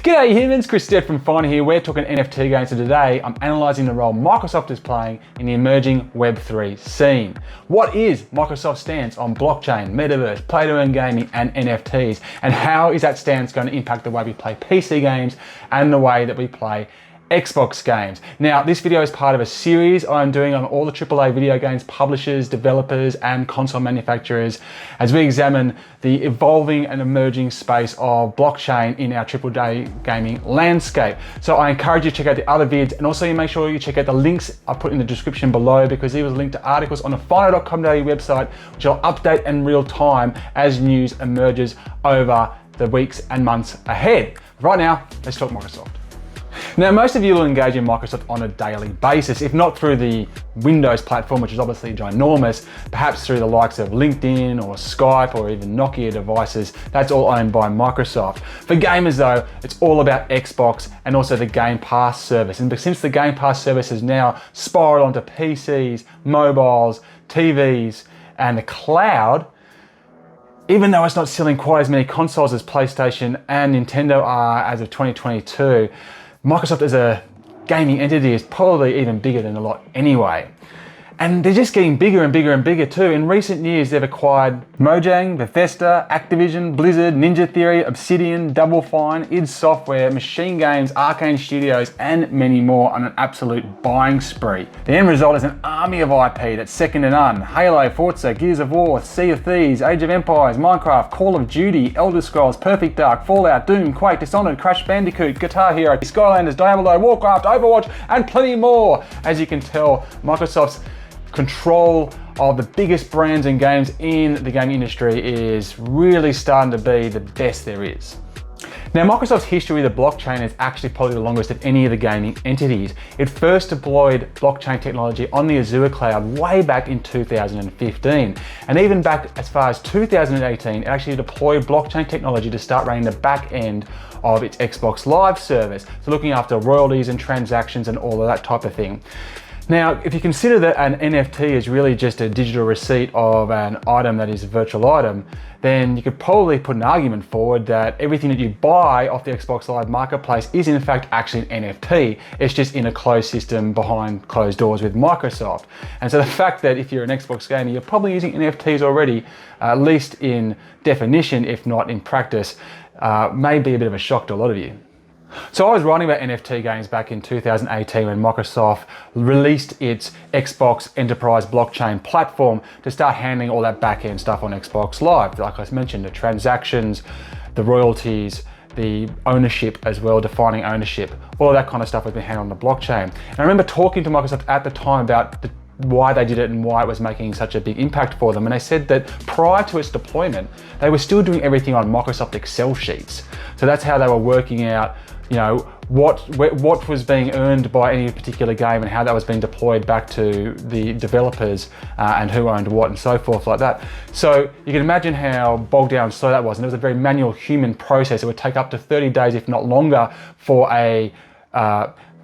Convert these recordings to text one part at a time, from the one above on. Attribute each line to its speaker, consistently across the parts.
Speaker 1: G'day humans, Chris Stead from Finder here. We're talking NFT games, and today I'm analysing the role Microsoft is playing in the emerging Web3 scene. What is Microsoft's stance on blockchain, metaverse, play-to-earn gaming and NFTs, and how is that stance going to impact the way we play PC games and the way that we play Xbox games? Now, this video is part of a series I'm doing on all the AAA video games publishers, developers, and console manufacturers as we examine the evolving and emerging space of blockchain in our AAA gaming landscape. So I encourage you to check out the other vids, and also you make sure you check out the links I put in the description below, because there was a link to articles on the finder.com.au website, which I'll update in real time as news emerges over the weeks and months ahead. Right now, let's talk Microsoft. Now, most of you will engage in Microsoft on a daily basis, if not through the Windows platform, which is obviously ginormous, perhaps through the likes of LinkedIn or Skype or even Nokia devices. That's all owned by Microsoft. For gamers though, it's all about Xbox and also the Game Pass service. And since the Game Pass service has now spiraled onto PCs, mobiles, TVs, and the cloud, even though it's not selling quite as many consoles as PlayStation and Nintendo are as of 2022, Microsoft as a gaming entity is probably even bigger than a lot anyway. And they're just getting bigger and bigger and bigger too. In recent years, they've acquired Mojang, Bethesda, Activision, Blizzard, Ninja Theory, Obsidian, Double Fine, id Software, Machine Games, Arcane Studios, and many more on an absolute buying spree. The end result is an army of IP that's second to none. Halo, Forza, Gears of War, Sea of Thieves, Age of Empires, Minecraft, Call of Duty, Elder Scrolls, Perfect Dark, Fallout, Doom, Quake, Dishonored, Crash Bandicoot, Guitar Hero, Skylanders, Diablo, Warcraft, Overwatch, and plenty more. As you can tell, Microsoft's control of the biggest brands and games in the gaming industry is really starting to be the best there is. Now, Microsoft's history with the blockchain is actually probably the longest of any of the gaming entities. It first deployed blockchain technology on the Azure cloud way back in 2015. And even back as far as 2018, it actually deployed blockchain technology to start running the back end of its Xbox Live service. So looking after royalties and transactions and all of that type of thing. Now, if you consider that an NFT is really just a digital receipt of an item that is a virtual item, then you could probably put an argument forward that everything that you buy off the Xbox Live marketplace is in fact actually an NFT. It's just in a closed system behind closed doors with Microsoft. And so the fact that if you're an Xbox gamer, you're probably using NFTs already, at least in definition, if not in practice, may be a bit of a shock to a lot of you. So I was writing about NFT games back in 2018 when Microsoft released its Xbox Enterprise blockchain platform to start handling all that back-end stuff on Xbox Live. Like I mentioned, the transactions, the royalties, the ownership as well, defining ownership, all of that kind of stuff has been handled on the blockchain. And I remember talking to Microsoft at the time about why they did it and why it was making such a big impact for them. And they said that prior to its deployment, they were still doing everything on Microsoft Excel sheets. So that's how they were working out, you know, what was being earned by any particular game and how that was being deployed back to the developers and who owned what and so forth like that. So you can imagine how bogged down and slow that was. And it was a very manual human process. It would take up to 30 days, if not longer, for a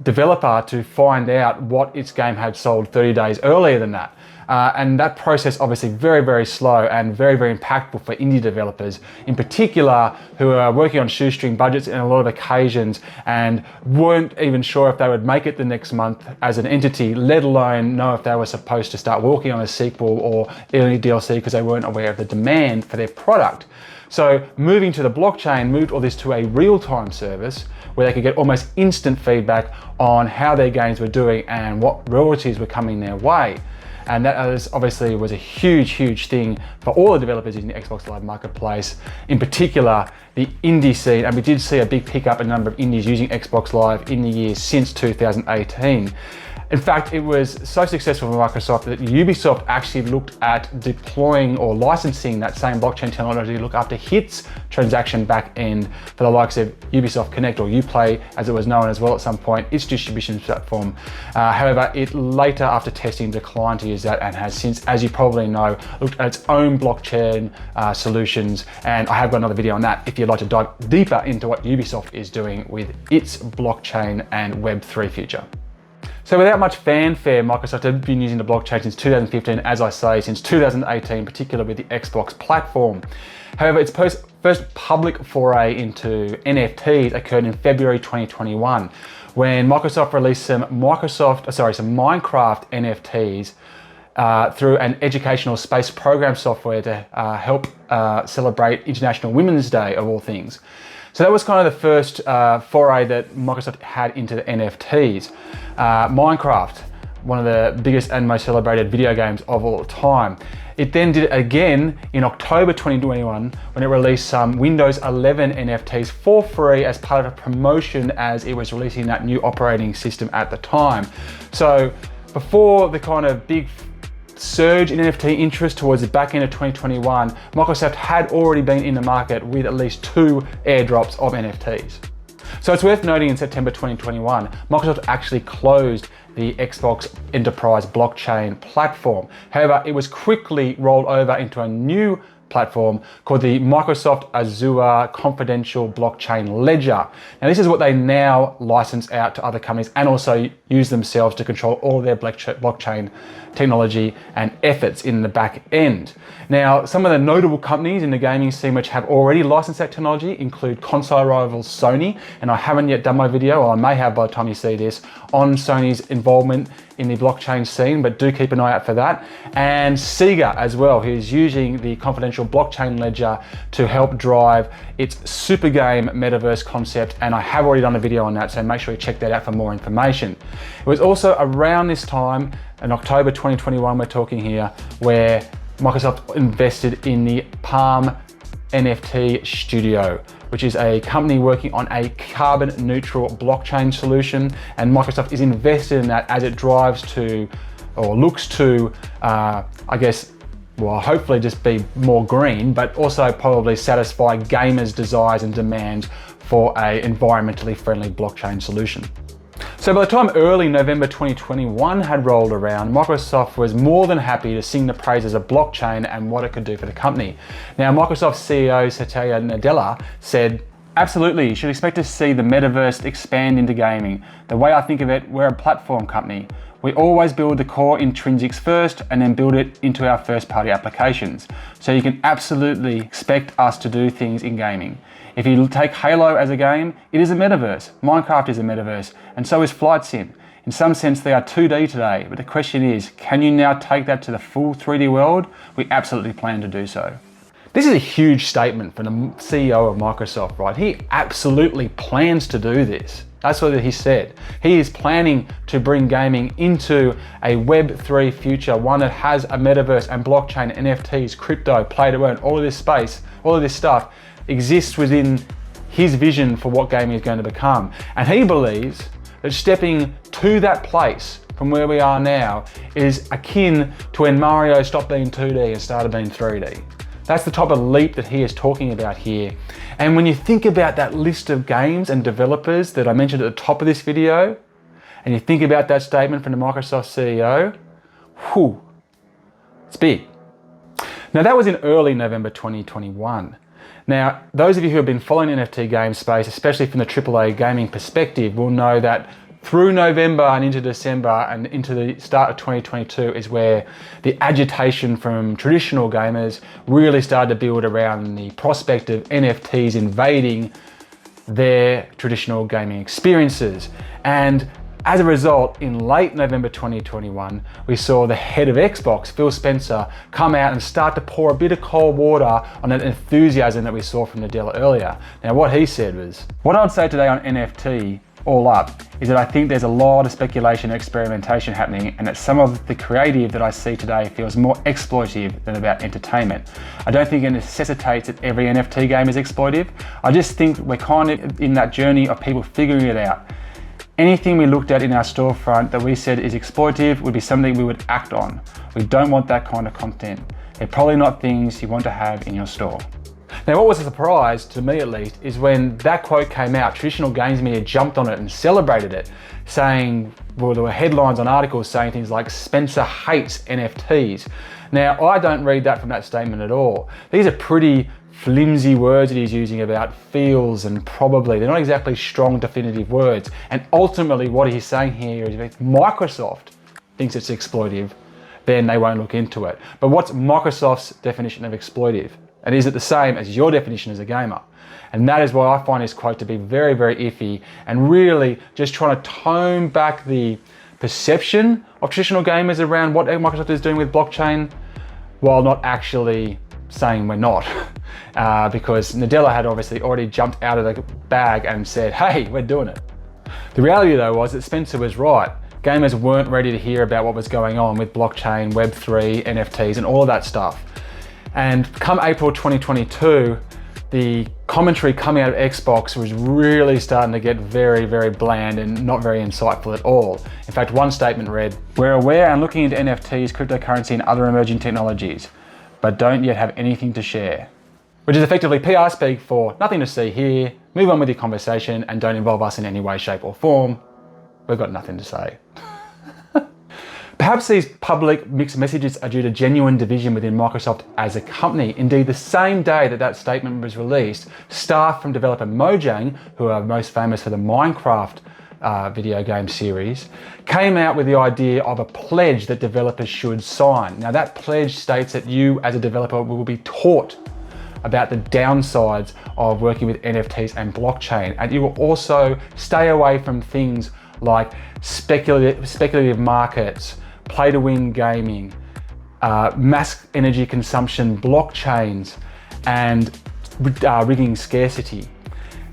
Speaker 1: developer to find out what its game had sold 30 days earlier than that. And that process obviously very, very slow and very, very impactful for indie developers in particular, who are working on shoestring budgets in a lot of occasions and weren't even sure if they would make it the next month as an entity, let alone know if they were supposed to start working on a sequel or any DLC, because they weren't aware of the demand for their product. So moving to the blockchain moved all this to a real-time service where they could get almost instant feedback on how their games were doing and what royalties were coming their way. And that obviously was a huge, huge thing for all the developers in the Xbox Live marketplace, in particular the indie scene. And we did see a big pickup in number of indies using Xbox Live in the years since 2018. In fact, it was so successful for Microsoft that Ubisoft actually looked at deploying or licensing that same blockchain technology to look after its transaction back end for the likes of Ubisoft Connect, or Uplay as it was known as well at some point, its distribution platform. However, it later, after testing, declined to use that and has since, as you probably know, looked at its own blockchain solutions. And I have got another video on that if you'd like to dive deeper into what Ubisoft is doing with its blockchain and Web3 future. So without much fanfare, Microsoft have been using the blockchain since 2015, as I say, since 2018, particularly with the Xbox platform. However, its first public foray into NFTs occurred in February 2021, when Microsoft released some Minecraft NFTs through an educational space program software to help celebrate International Women's Day, of all things. So that was kind of the first foray that Microsoft had into the NFTs. Minecraft, one of the biggest and most celebrated video games of all time. It then did it again in October 2021 when it released some Windows 11 NFTs for free as part of a promotion as it was releasing that new operating system at the time. So before the kind of big surge in NFT interest towards the back end of 2021, Microsoft had already been in the market with at least 2 airdrops of NFTs. So it's worth noting in September 2021, Microsoft actually closed the Xbox Enterprise blockchain platform. However, it was quickly rolled over into a new platform called the Microsoft Azure Confidential Blockchain Ledger. Now, this is what they now license out to other companies and also use themselves to control all of their blockchain technology and efforts in the back end. Now, some of the notable companies in the gaming scene which have already licensed that technology include console rivals Sony, and I haven't yet done my video, or I may have by the time you see this, on Sony's involvement in the blockchain scene, but do keep an eye out for that. And Sega as well, who's using the confidential blockchain ledger to help drive its super game metaverse concept, and I have already done a video on that, so make sure you check that out for more information. It was also around this time, in October 2021 we're talking here, where Microsoft invested in the Palm NFT Studio, which is a company working on a carbon neutral blockchain solution, and Microsoft is invested in that as it drives to, or looks to, hopefully just be more green, but also probably satisfy gamers' desires and demands for a environmentally friendly blockchain solution. So by the time early November 2021 had rolled around, Microsoft was more than happy to sing the praises of blockchain and what it could do for the company. Now, Microsoft CEO Satya Nadella said, "Absolutely, you should expect to see the metaverse expand into gaming. The way I think of it, we're a platform company. We always build the core intrinsics first and then build it into our first-party applications. So you can absolutely expect us to do things in gaming. If you take Halo as a game, it is a metaverse. Minecraft is a metaverse, and so is Flight Sim. In some sense, they are 2D today, but the question is, can you now take that to the full 3D world? We absolutely plan to do so." This is a huge statement from the CEO of Microsoft, right? He absolutely plans to do this. That's what he said. He is planning to bring gaming into a Web3 future, one that has a metaverse and blockchain, NFTs, crypto, play to earn, all of this space, all of this stuff exists within his vision for what gaming is going to become. And he believes that stepping to that place from where we are now is akin to when Mario stopped being 2D and started being 3D. That's the type of leap that he is talking about here. And when you think about that list of games and developers that I mentioned at the top of this video, and you think about that statement from the Microsoft CEO, whew, it's big. Now that was in early November 2021. Now, those of you who have been following the NFT game space, especially from the AAA gaming perspective, will know that through November and into December and into the start of 2022 is where the agitation from traditional gamers really started to build around the prospect of NFTs invading their traditional gaming experiences. And as a result, in late November 2021, we saw the head of Xbox, Phil Spencer, come out and start to pour a bit of cold water on that enthusiasm that we saw from Nadella earlier. Now, what he said was, "What I would say today on NFT, all up, is that I think there's a lot of speculation and experimentation happening, and that some of the creative that I see today feels more exploitative than about entertainment. I don't think it necessitates that every NFT game is exploitative. I just think we're kind of in that journey of people figuring it out. Anything we looked at in our storefront that we said is exploitative would be something we would act on. We don't want that kind of content. They're probably not things you want to have in your store." Now, what was a surprise, to me at least, is when that quote came out, traditional games media jumped on it and celebrated it, saying, well, there were headlines on articles saying things like, "Spencer hates NFTs." Now, I don't read that from that statement at all. These are pretty flimsy words that he's using about feels and probably. They're not exactly strong, definitive words. And ultimately what he's saying here is if Microsoft thinks it's exploitive, then they won't look into it. But what's Microsoft's definition of exploitive? And is it the same as your definition as a gamer? And that is why I find this quote to be very, very iffy and really just trying to tone back the perception of traditional gamers around what Microsoft is doing with blockchain while not actually saying we're not. Because Nadella had obviously already jumped out of the bag and said, hey, we're doing it. The reality though was that Spencer was right. Gamers weren't ready to hear about what was going on with blockchain, Web3, NFTs, and all of that stuff. And come April 2022, the commentary coming out of Xbox was really starting to get very, very bland and not very insightful at all. In fact, one statement read, "We're aware and looking into NFTs, cryptocurrency, and other emerging technologies, but don't yet have anything to share." Which is effectively PR speak for nothing to see here, move on with your conversation and don't involve us in any way, shape or form. We've got nothing to say. Perhaps these public mixed messages are due to genuine division within Microsoft as a company. Indeed, the same day that that statement was released, staff from developer Mojang, who are most famous for the Minecraft video game series, came out with the idea of a pledge that developers should sign. Now that pledge states that you as a developer will be taught about the downsides of working with NFTs and blockchain, and you will also stay away from things like speculative markets, play-to-win gaming, mass energy consumption, blockchains, and rigging scarcity.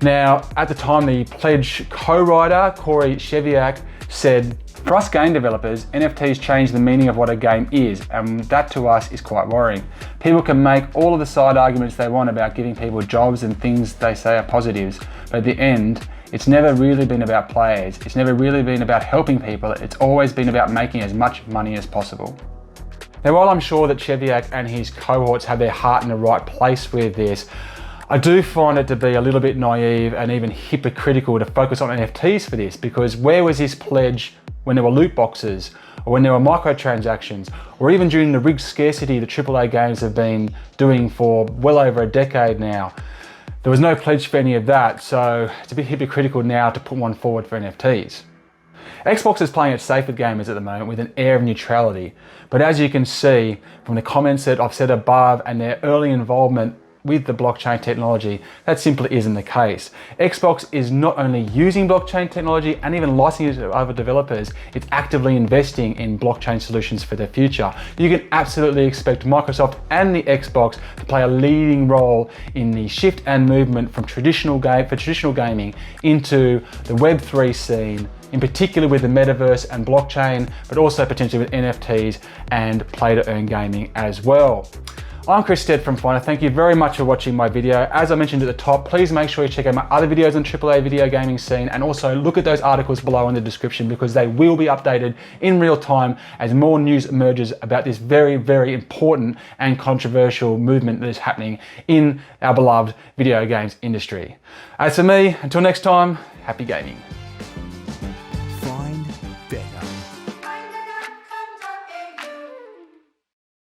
Speaker 1: Now, at the time, the pledge co-writer, Corey Cheviak, said, "For us game developers, NFTs change the meaning of what a game is, and that to us is quite worrying. People can make all of the side arguments they want about giving people jobs and things they say are positives, but at the end, it's never really been about players. It's never really been about helping people. It's always been about making as much money as possible." Now, while I'm sure that Cheviak and his cohorts have their heart in the right place with this, I do find it to be a little bit naive and even hypocritical to focus on NFTs for this, because where was this pledge when there were loot boxes, or when there were microtransactions, or even during the rigged scarcity that AAA games have been doing for well over a decade now? There was no pledge for any of that, so it's a bit hypocritical now to put one forward for NFTs. Xbox is playing it safe with gamers at the moment with an air of neutrality, but as you can see from the comments that I've said above and their early involvement with the blockchain technology, that simply isn't the case. Xbox is not only using blockchain technology and even licensing it to other developers, it's actively investing in blockchain solutions for the future. You can absolutely expect Microsoft and the Xbox to play a leading role in the shift and movement from traditional gaming into the Web3 scene, in particular with the metaverse and blockchain, but also potentially with NFTs and play-to-earn gaming as well. I'm Chris Stead from Finder. Thank you very much for watching my video. As I mentioned at the top, please make sure you check out my other videos on AAA video gaming scene, and also look at those articles below in the description, because they will be updated in real time as more news emerges about this very, very important and controversial movement that is happening in our beloved video games industry. As for me, until next time, happy gaming.